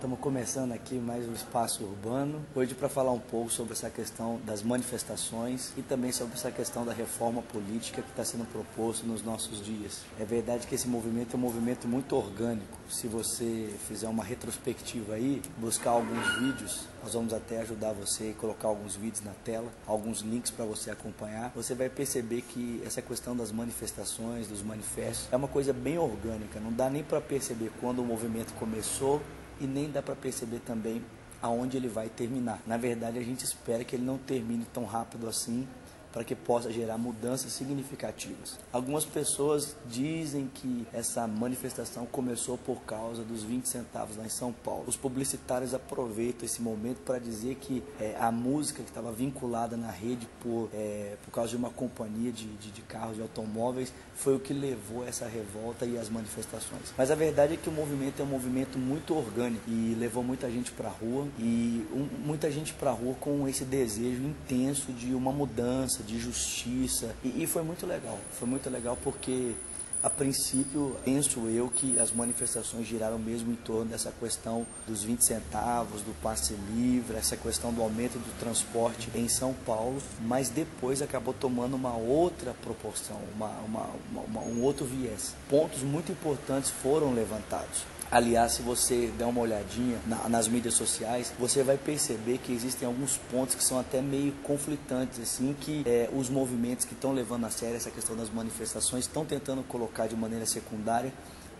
Estamos começando aqui mais um Espaço Urbano, hoje para falar um pouco sobre essa questão das manifestações e também sobre essa questão da reforma política que está sendo proposto nos nossos dias. É verdade que esse movimento é um movimento muito orgânico. Se você fizer uma retrospectiva aí, buscar alguns vídeos, nós vamos até ajudar você a colocar alguns vídeos na tela, alguns links para você acompanhar. Você vai perceber que essa questão das manifestações, dos manifestos, é uma coisa bem orgânica. Não dá nem para perceber quando o movimento começou e nem dá para perceber também aonde ele vai terminar. Na verdade, a gente espera que ele não termine tão rápido assim, para que possa gerar mudanças significativas. Algumas pessoas dizem que essa manifestação começou por causa dos 20 centavos lá em São Paulo. Os publicitários aproveitam esse momento para dizer que a música que estava vinculada na rede por causa de uma companhia de carros, de automóveis, foi o que levou essa revolta e as manifestações. Mas a verdade é que o movimento é um movimento muito orgânico e levou muita gente para a rua, e muita gente para a rua com esse desejo intenso de uma mudança, de justiça, e foi muito legal porque a princípio penso eu que as manifestações giraram mesmo em torno dessa questão dos 20 centavos, do passe livre, essa questão do aumento do transporte em São Paulo, mas depois acabou tomando uma outra proporção, um outro viés. Pontos muito importantes foram levantados. Aliás, se você der uma olhadinha nas mídias sociais, você vai perceber que existem alguns pontos que são até meio conflitantes, assim, que os movimentos que estão levando a sério essa questão das manifestações estão tentando colocar de maneira secundária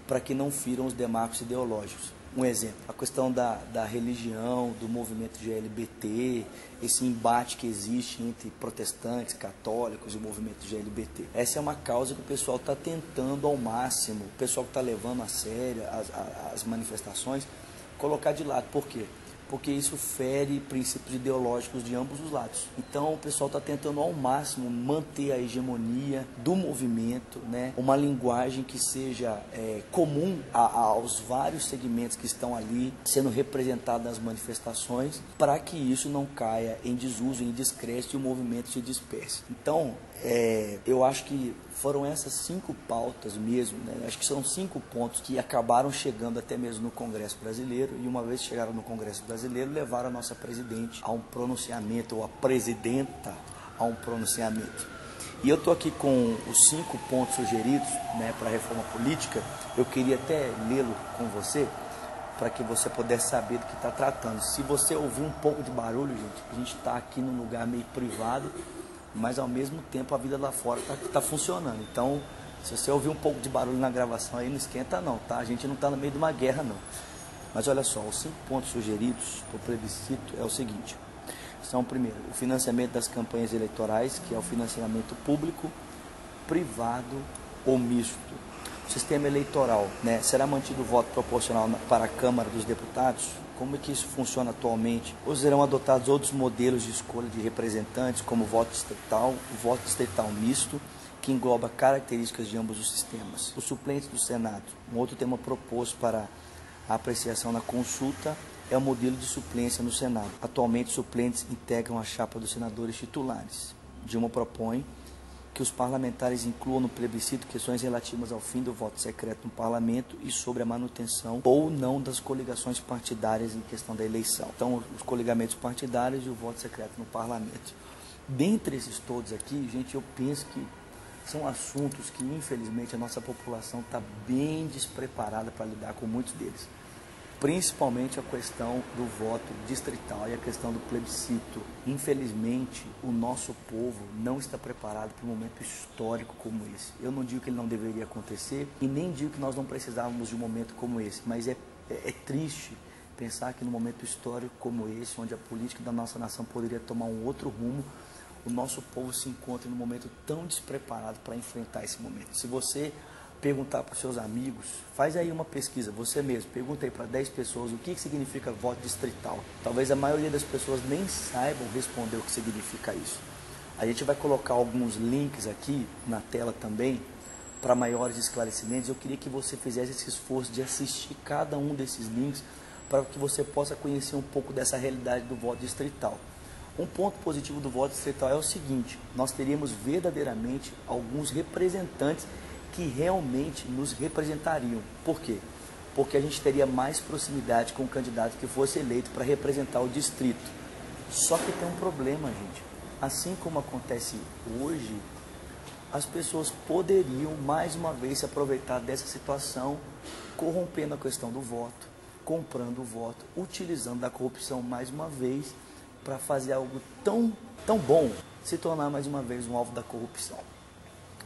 para que não firam os demarcos ideológicos. Um exemplo, a questão da religião, do movimento de LGBT, esse embate que existe entre protestantes, católicos e o movimento de LGBT. Essa é uma causa que o pessoal está tentando ao máximo, o pessoal que está levando a sério as manifestações, colocar de lado. Por quê? Porque isso fere princípios ideológicos de ambos os lados. Então o pessoal está tentando ao máximo manter a hegemonia do movimento, né? Uma linguagem que seja comum aos vários segmentos que estão ali sendo representados nas manifestações, para que isso não caia em desuso, em descrédito e o movimento se disperse. Então, eu acho que foram essas 5 pautas mesmo, né? Acho que são 5 pontos que acabaram chegando até mesmo no Congresso Brasileiro, e uma vez que chegaram no Congresso Brasileiro, levaram a nossa presidente a um pronunciamento, ou a presidenta a um pronunciamento. E eu estou aqui com os 5 pontos sugeridos, né, para a reforma política. Eu queria até lê-lo com você, para que você pudesse saber do que está tratando. Se você ouvir um pouco de barulho, gente, a gente está aqui num lugar meio privado, mas ao mesmo tempo a vida lá fora está funcionando. Então, se você ouvir um pouco de barulho na gravação aí, não esquenta não, tá? A gente não está no meio de uma guerra não. Mas olha só, os 5 pontos sugeridos do plebiscito é o seguinte. São, primeiro, o financiamento das campanhas eleitorais, que é o financiamento público, privado ou misto. O sistema eleitoral, né? Será mantido o voto proporcional para a Câmara dos Deputados? Como é que isso funciona atualmente? Ou serão adotados outros modelos de escolha de representantes, como o voto distrital misto, que engloba características de ambos os sistemas? Os suplentes do Senado, um outro tema proposto para a apreciação na consulta, é o modelo de suplência no Senado. Atualmente, suplentes integram a chapa dos senadores titulares. Dilma propõe que os parlamentares incluam no plebiscito questões relativas ao fim do voto secreto no parlamento e sobre a manutenção ou não das coligações partidárias em questão da eleição. Então, os coligamentos partidários e o voto secreto no parlamento. Dentre esses todos aqui, gente, eu penso que são assuntos que, infelizmente, a nossa população está bem despreparada para lidar com muitos deles. Principalmente a questão do voto distrital e a questão do plebiscito. Infelizmente, o nosso povo não está preparado para um momento histórico como esse. Eu não digo que ele não deveria acontecer e nem digo que nós não precisávamos de um momento como esse, mas é triste pensar que num momento histórico como esse, onde a política da nossa nação poderia tomar um outro rumo, o nosso povo se encontra num momento tão despreparado para enfrentar esse momento. Se você perguntar para os seus amigos, faz aí uma pesquisa, você mesmo, pergunta aí para 10 pessoas o que significa voto distrital. Talvez a maioria das pessoas nem saibam responder o que significa isso. A gente vai colocar alguns links aqui na tela também, para maiores esclarecimentos. Eu queria que você fizesse esse esforço de assistir cada um desses links, para que você possa conhecer um pouco dessa realidade do voto distrital. Um ponto positivo do voto distrital é o seguinte: nós teríamos verdadeiramente alguns representantes que realmente nos representariam. Por quê? porque a gente teria mais proximidade com o candidato que fosse eleito para representar o distrito. Só que tem um problema, gente. Assim como acontece hoje, as pessoas poderiam, mais uma vez, se aproveitar dessa situação, corrompendo a questão do voto, comprando o voto, utilizando da corrupção mais uma vez, para fazer algo tão bom, se tornar mais uma vez um alvo da corrupção.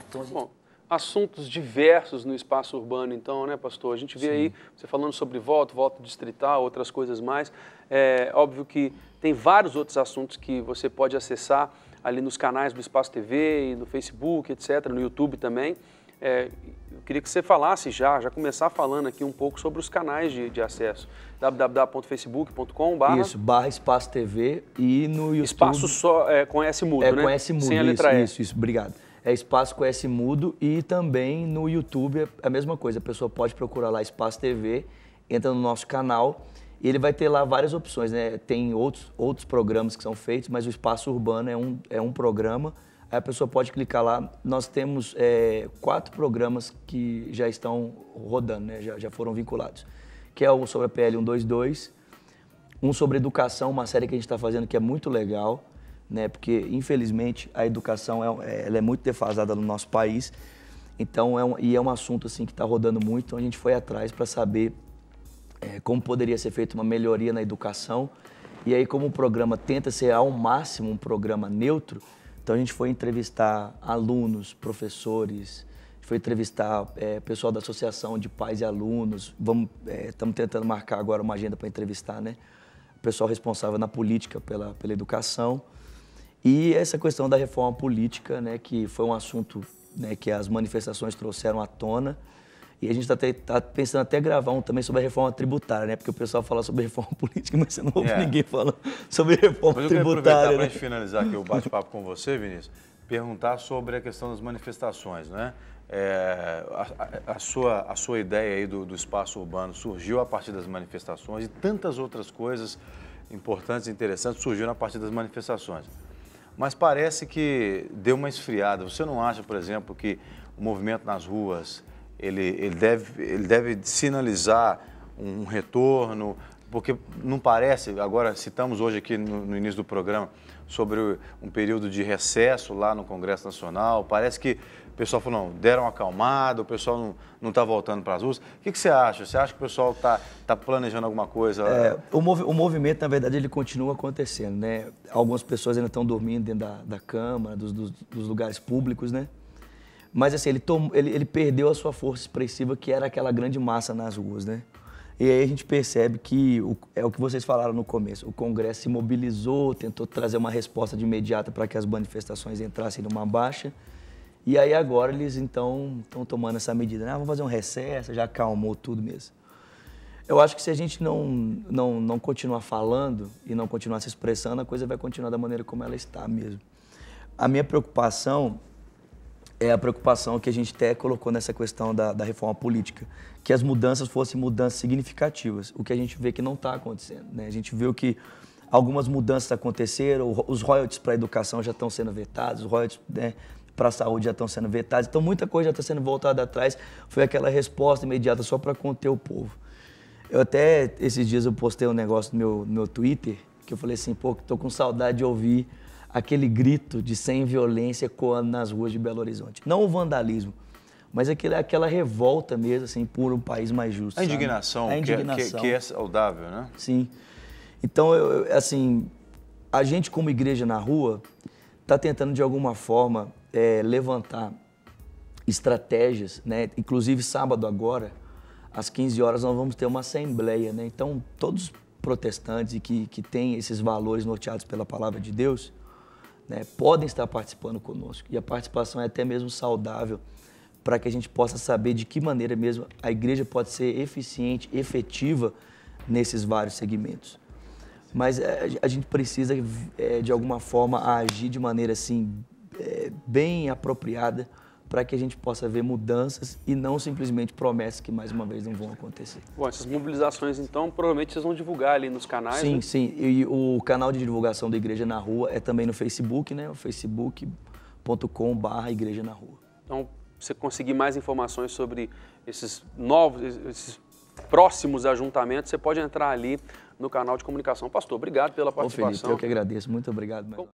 Então, a gente... Bom, assuntos diversos no espaço urbano, então, né, pastor? A gente vê aí, você falando sobre voto distrital, outras coisas mais. É óbvio que tem vários outros assuntos que você pode acessar ali nos canais do Espaço TV e no Facebook, etc., no YouTube também. Eu queria que você falasse já começar falando aqui um pouco sobre os canais de acesso. www.facebook.com/. Isso, /Espaço TV e no YouTube. Espaço só com S mudo, né? Com S mudo, sem a letra E. Isso, obrigado. É Espaço com S mudo e também no YouTube é a mesma coisa. A pessoa pode procurar lá Espaço TV, entra no nosso canal e ele vai ter lá várias opções, né? Tem outros programas que são feitos, mas o Espaço Urbano é um programa. Aí a pessoa pode clicar lá. Nós temos 4 programas que já estão rodando, né? Já foram vinculados. Que é o sobre a PL 122, um sobre educação, uma série que a gente está fazendo que é muito legal, né? Porque, infelizmente, a educação ela é muito defasada no nosso país. Então, é um assunto assim, que está rodando muito. Então, a gente foi atrás para saber como poderia ser feita uma melhoria na educação. E aí, como o programa tenta ser ao máximo um programa neutro, então a gente foi entrevistar alunos, professores, foi entrevistar pessoal da Associação de Pais e Alunos. Estamos tentando marcar agora uma agenda para entrevistar, né? O pessoal responsável na política pela educação. E essa questão da reforma política, né, que foi um assunto, né, que as manifestações trouxeram à tona. E a gente está pensando até gravar também sobre a reforma tributária, né? Porque o pessoal fala sobre reforma política, mas você não ouve ninguém falando sobre reforma tributária. Mas eu queria aproveitar né? para a gente finalizar aqui o bate-papo com você, Vinícius, perguntar sobre a questão das manifestações, né? A sua ideia aí do espaço urbano surgiu a partir das manifestações e tantas outras coisas importantes e interessantes surgiram a partir das manifestações. Mas parece que deu uma esfriada. Você não acha, por exemplo, que o movimento nas ruas ele deve sinalizar um retorno? Porque não parece, agora citamos hoje aqui no início do programa sobre um período de recesso lá no Congresso Nacional, parece que o pessoal falou, não, deram uma acalmada, o pessoal não está voltando para as ruas. O que você acha? Você acha que o pessoal está planejando alguma coisa? O movimento, na verdade, ele continua acontecendo, né? Algumas pessoas ainda estão dormindo dentro da Câmara, dos lugares públicos, né? Mas assim, ele perdeu a sua força expressiva, que era aquela grande massa nas ruas, né? E aí a gente percebe que, é o que vocês falaram no começo, o Congresso se mobilizou, tentou trazer uma resposta de imediata para que as manifestações entrassem numa baixa. E aí agora eles então estão tomando essa medida, né? Vamos fazer um recesso, já acalmou tudo mesmo. Eu acho que se a gente não continuar falando e não continuar se expressando, a coisa vai continuar da maneira como ela está mesmo. A minha preocupação é a preocupação que a gente até colocou nessa questão da reforma política, que as mudanças fossem mudanças significativas, o que a gente vê que não está acontecendo, né? A gente viu que algumas mudanças aconteceram, os royalties para a educação já estão sendo vetados, os royalties, né, para a saúde já estão sendo vetados, então muita coisa já está sendo voltada atrás, foi aquela resposta imediata só para conter o povo. Eu até, esses dias eu postei um negócio no meu Twitter, que eu falei assim, pô, estou com saudade de ouvir aquele grito de sem violência ecoando nas ruas de Belo Horizonte. Não o vandalismo, mas aquela revolta mesmo, assim, por um país mais justo. A indignação, a indignação. Que é saudável, né? Sim. Então, assim, a gente como igreja na rua está tentando, de alguma forma, levantar estratégias, né? Inclusive, sábado agora, às 15 horas, nós vamos ter uma assembleia, né? Então, todos os protestantes e que têm esses valores norteados pela palavra de Deus, né, podem estar participando conosco. E a participação é até mesmo saudável para que a gente possa saber de que maneira mesmo a igreja pode ser eficiente, efetiva nesses vários segmentos. Mas a gente precisa, de alguma forma, agir de maneira assim, bem apropriada para que a gente possa ver mudanças e não simplesmente promessas que, mais uma vez, não vão acontecer. Bom, essas mobilizações, então, provavelmente vocês vão divulgar ali nos canais, Sim, né? sim. E o canal de divulgação da Igreja na Rua é também no Facebook, né? O facebook.com/Igreja na Rua. Então, você conseguir mais informações sobre esses próximos ajuntamentos, você pode entrar ali no canal de comunicação. Pastor, obrigado pela Ô, Felipe, participação. eu que agradeço. Muito obrigado.